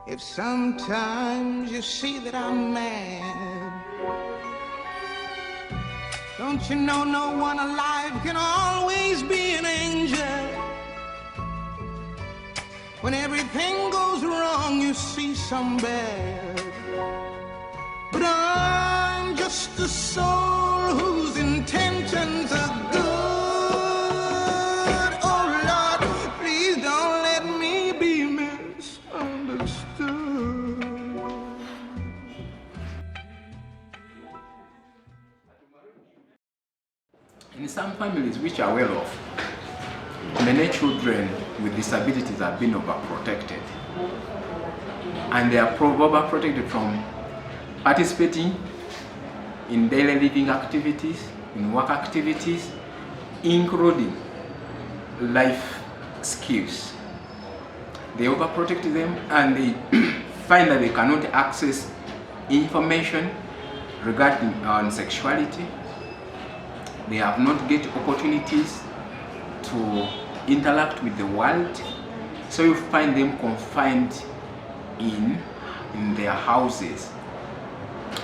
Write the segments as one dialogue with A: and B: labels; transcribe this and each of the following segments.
A: If sometimes you see that I'm mad, don't you know no one alive can always be an angel? When everything goes wrong, you see some bad. But I'm just a soul whose intentions are good. Oh Lord, please don't let me be misunderstood.
B: In some families which are well off, many children with disabilities have been overprotected, and they are overprotected from participating in daily living activities, in work activities, including life skills. They overprotect them, and they find that they cannot access information regarding sexuality. They have not get opportunities to interact with the world, so you find them confined in their houses.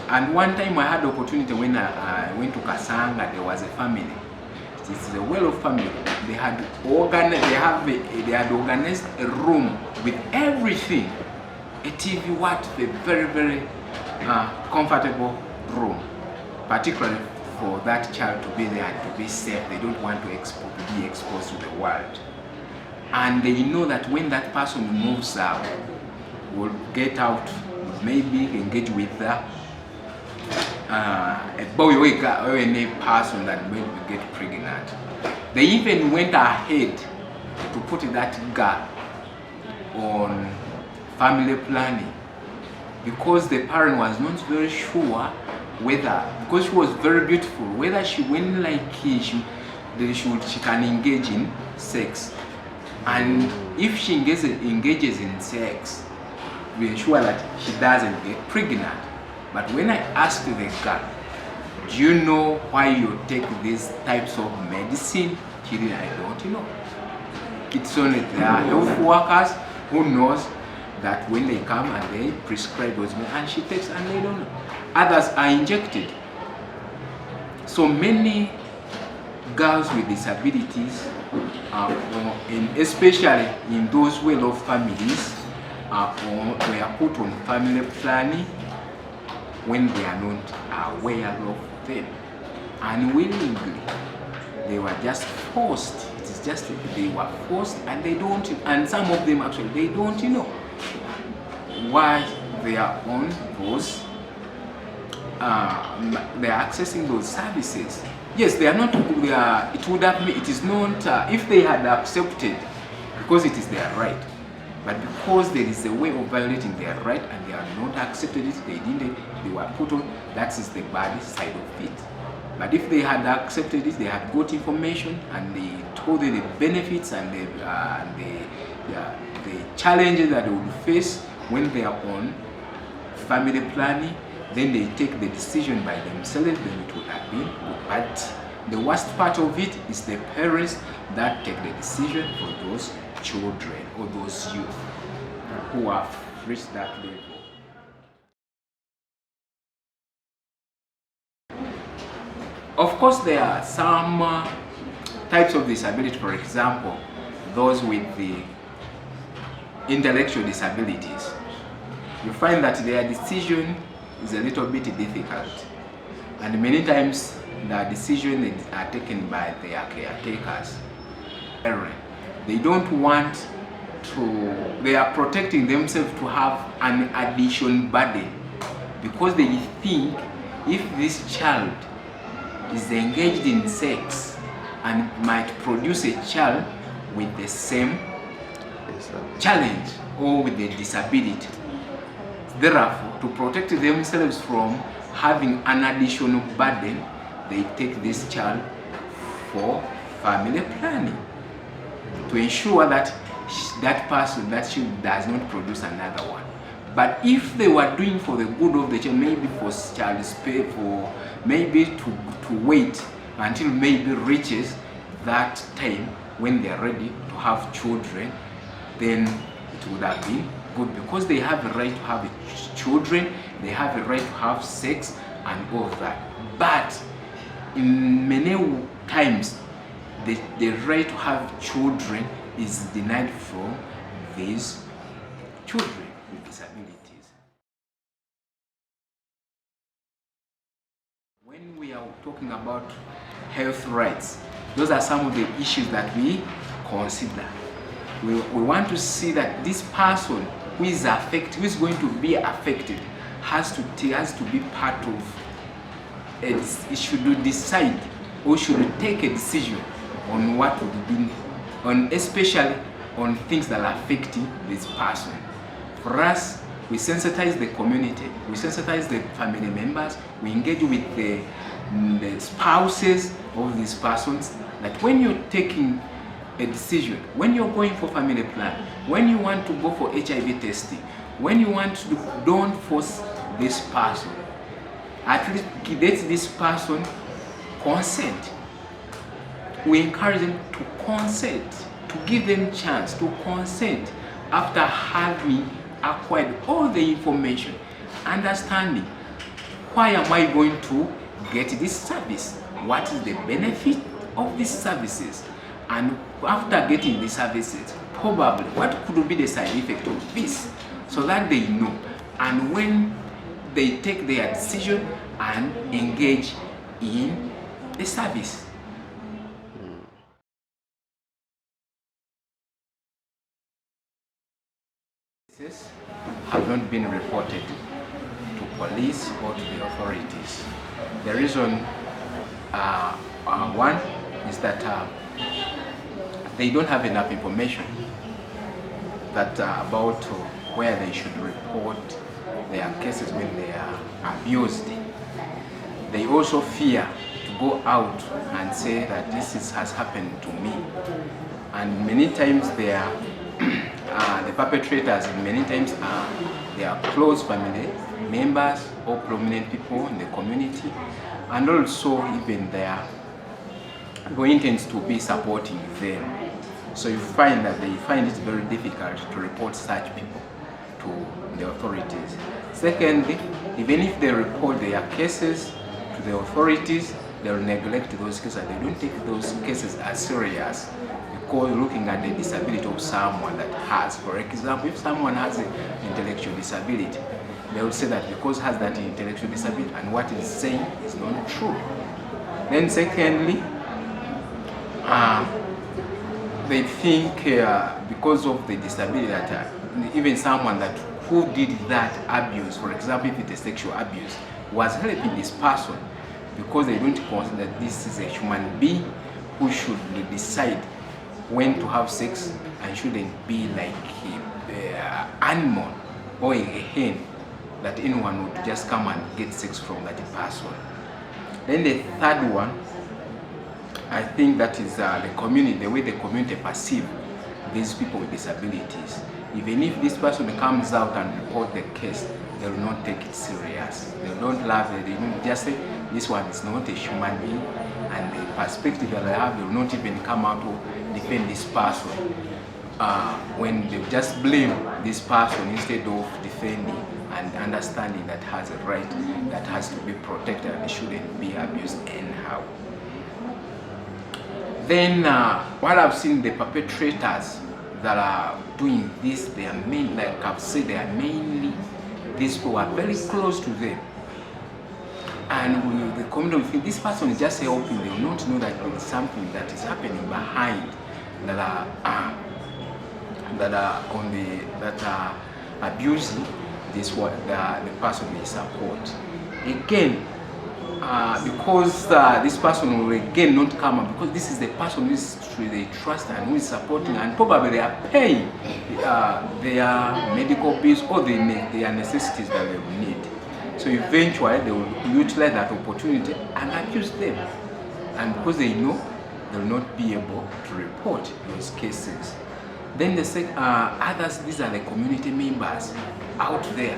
B: And one time I had the opportunity when I went to Kasanga. There was a family. It's a well-off family. They had organized a room with everything, a TV, what a very, very comfortable room, particularly for that child to be there and to be safe. They don't want to be exposed to the world. And they know that when that person moves out, will get out, maybe engage with a boy or a person that will get pregnant. They even went ahead to put that girl on family planning because the parent was not very sure whether, because she was very beautiful, whether she went like she can engage in sex. And if she engages in sex, we ensure that she doesn't get pregnant. But when I asked the girl, do you know why you take these types of medicine? She did, I don't know. It's only the health workers who knows that when they come and they prescribe those medicine, and she takes and they don't know. Others are injected. So many girls with disabilities, especially in those well-off families, were put on family planning when they are not aware of them. Unwillingly, they were just forced. It is just they were forced, and they don't. And some of them actually they don't know why they are on those. They are accessing those services. Yes, they are not. They are. It would have. It is not. If they had accepted, because it is their right. But because there is a way of violating their right and they have not accepted it, they didn't. They were put on. That is the bad side of it. But if they had accepted it, they had got information and they told them the benefits and the challenges that they would face when they are on family planning. Then they take the decision by themselves, then it would have been good. But the worst part of it is the parents that take the decision for those children or those youth who have reached that level. Of course, there are some types of disability, for example, those with the intellectual disabilities. You find that their decision is a little bit difficult, and many times the decisions are taken by their caretakers. They don't want to, they are protecting themselves to have an additional burden because they think if this child is engaged in sex and might produce a child with the same challenge or with a disability. Therefore, to protect themselves from having an additional burden, they take this child for family planning to ensure that that person, that she does not produce another one. But if they were doing for the good of the child, maybe for child's pay, for maybe to wait until maybe reaches that time when they are ready to have children, then it would have been good, because they have a right to have children, they have a right to have sex and all of that. But in many times, the right to have children is denied from these children with disabilities. When we are talking about health rights, those are some of the issues that we consider. We want to see that this person who is affected, who is going to be affected, has to be part of it. Should decide or should take a decision on what would be, on especially on things that are affecting this person. For us, we sensitize the community, we sensitize the family members, we engage with the spouses of these persons, that when you're taking a decision, when you're going for family plan, when you want to go for HIV testing, when you want to don't force this person. At least let this person consent. We encourage them to consent, to give them chance to consent after having acquired all the information, understanding why am I going to get this service, what is the benefit of these services, and after getting the services, probably what could be the side effect of this, so that they know, and when they take their decision and engage in the service. Cases have not been reported to police or to the authorities. The reason one is that they don't have enough information that about where they should report their cases when they are abused. They also fear to go out and say that has happened to me, and many times they are the perpetrators, many times they are close family members or prominent people in the community, and also even their acquaintances to be supporting them. So you find that they find it very difficult to report such people to the authorities. Secondly, even if they report their cases to the authorities, they will neglect those cases. They don't take those cases as serious, because looking at the disability of someone that has, for example, if someone has an intellectual disability, they will say that because has that intellectual disability and what he's saying is not true. Then secondly, they think because of the disability that even someone that who did that abuse, for example, if it is sexual abuse, was helping this person, because they don't consider that this is a human being who should decide when to have sex and shouldn't be like an animal or a hen that anyone would just come and get sex from that person. Then the third one, I think that is the community, the way the community perceive these people with disabilities. Even if this person comes out and report the case, they will not take it serious. They don't love it. They will just say this one is not a human being, and the perspective that they have, they will not even come out to defend this person. When they just blame this person instead of defending and understanding that has a right that has to be protected and it shouldn't be abused anyhow. Then what I've seen, the perpetrators that are doing this, they are mainly, like I've said, they are mainly these people are very close to them. And the community will think this person is just helping, they will not know that there is something that is happening behind that are abusing this the person they support. Again, because this person will again not come up, because this is the person who they trust and who is supporting, and probably they are paying their medical bills or their necessities that they will need. So eventually they will utilize that opportunity and abuse them, and because they know they will not be able to report those cases. Then the others, these are the community members out there,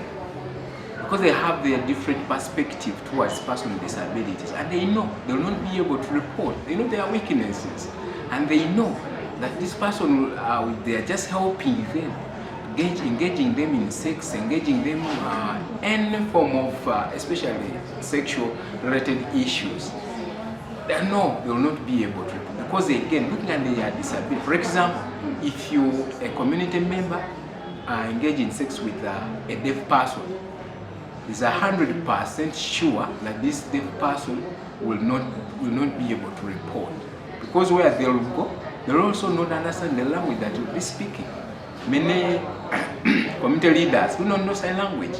B: because they have their different perspective towards person with disabilities, and they know they will not be able to report. They know their weaknesses, and they know that this person they are just helping them engaging them in sex, engaging them any form of, especially sexual related issues, they will not be able to. Because again, looking at their disability, for example, if you, a community member, engage in sex with a deaf person, is 100% sure that this deaf person will not be able to report, because where they will go, they will also not understand the language that will be speaking. Many community leaders do not know sign language.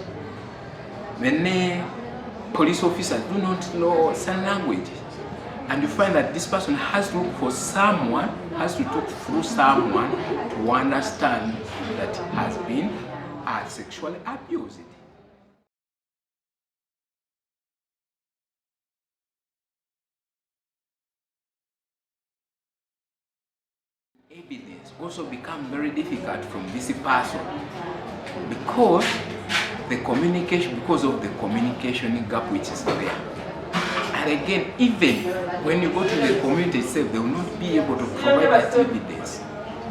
B: Many police officers do not know sign language, and you find that this person has to look for someone, has to talk through someone to understand that he has been sexually abused. Evidence also become very difficult from this person because of the communication gap which is there. And again, even when you go to the community itself, they will not be able to provide that evidence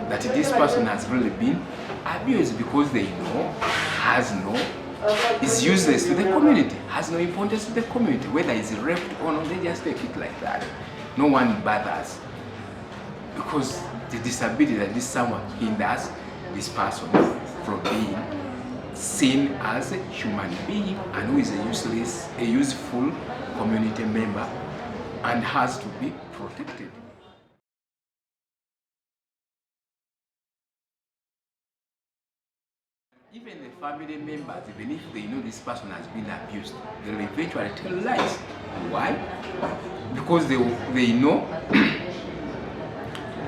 B: that this person has really been abused, because they know is useless to the community, has no importance to the community. Whether it's raped or not, they just take it like that. No one bothers, because the disability that this someone hinders this person from being seen as a human being and who is a useful community member and has to be protected. Even the family members, even if they know this person has been abused, they will eventually tell lies. Why? Because they know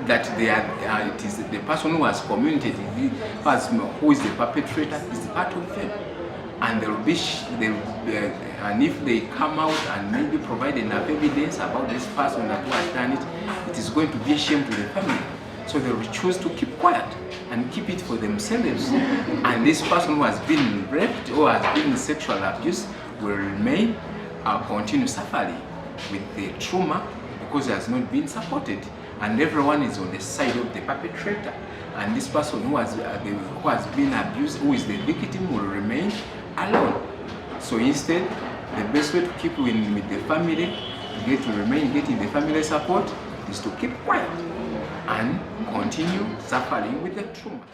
B: that it is the person who has communicated, who is the perpetrator, is part of them, and and if they come out and maybe provide enough evidence about this person who has done it, it is going to be a shame to the family. So they will choose to keep quiet and keep it for themselves, and this person who has been raped or has been sexual abuse will remain continue suffering with the trauma because he has not been supported. And everyone is on the side of the perpetrator, and this person who has been abused, who is the victim, will remain alone. So instead, the best way to keep with the family, getting the family support, is to keep quiet and continue suffering with the trauma.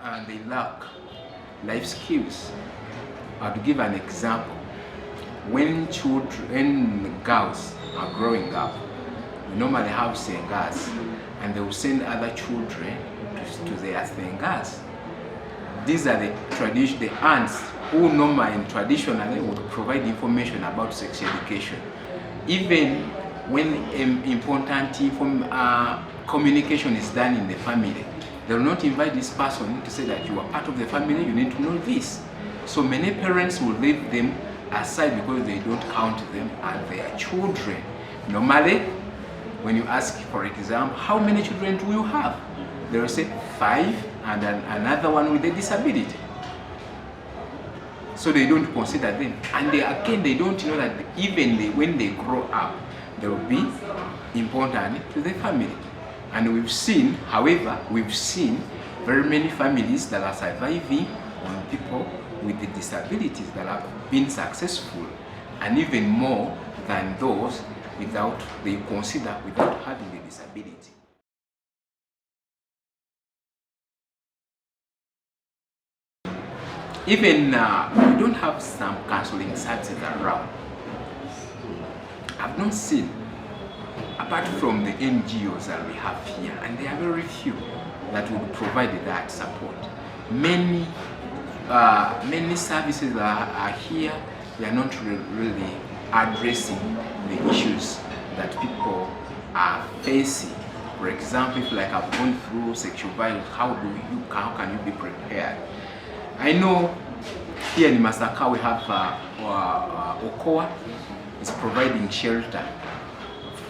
B: And they lack life skills. To give an example, when girls are growing up, we normally have sengas, and they will send other children to their sengas. These are the aunts who normally and traditionally would provide information about sex education. Even when important communication is done in the family, they will not invite this person to say that you are part of the family, you need to know this. So many parents will leave them aside because they don't count them as their children. Normally, when you ask, for example, how many children do you have? They will say 5 and another one with a disability. So they don't consider them. And they don't know that even when they grow up, they will be important to the family. And we've seen very many families that are surviving on people with the disabilities that have been successful, and even more than those without having the disability. Even we don't have some counseling services around. I've not seen, apart from the NGOs that we have here, and there are very few that will provide that support. Many services that are here, they are not really addressing the issues that people are facing. For example, if like I've gone through sexual violence, how can you be prepared? I know here in Masaka we have Okoa is providing shelter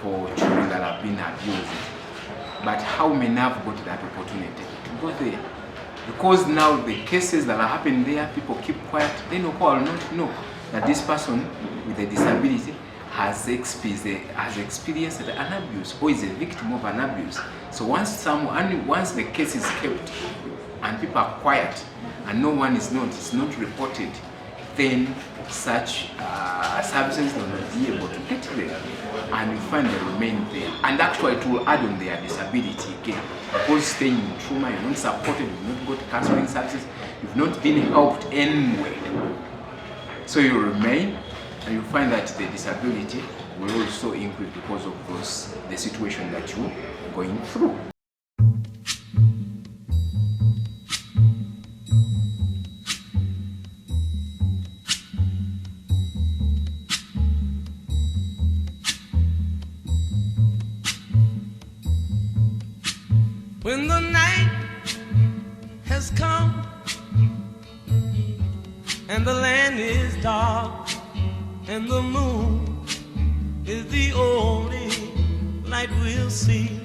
B: for children that have been abused. But how many have got that opportunity to go there? Because now the cases that are happening there, people keep quiet. Then Okoa will not know that this person with a disability has experienced an abuse or is a victim of an abuse. So once the case is kept and people are quiet and no one is not reported, then such services will not be able to get there, and you find they remain there. And actually it will add on their disability again, because staying in trauma, you're not supported, you've not got counseling services, you've not been helped anyway. So you remain, and you find that the disability will also increase because of the situation that you're going through.
A: When the night has come and the land is dark and the moon is the only light we'll see,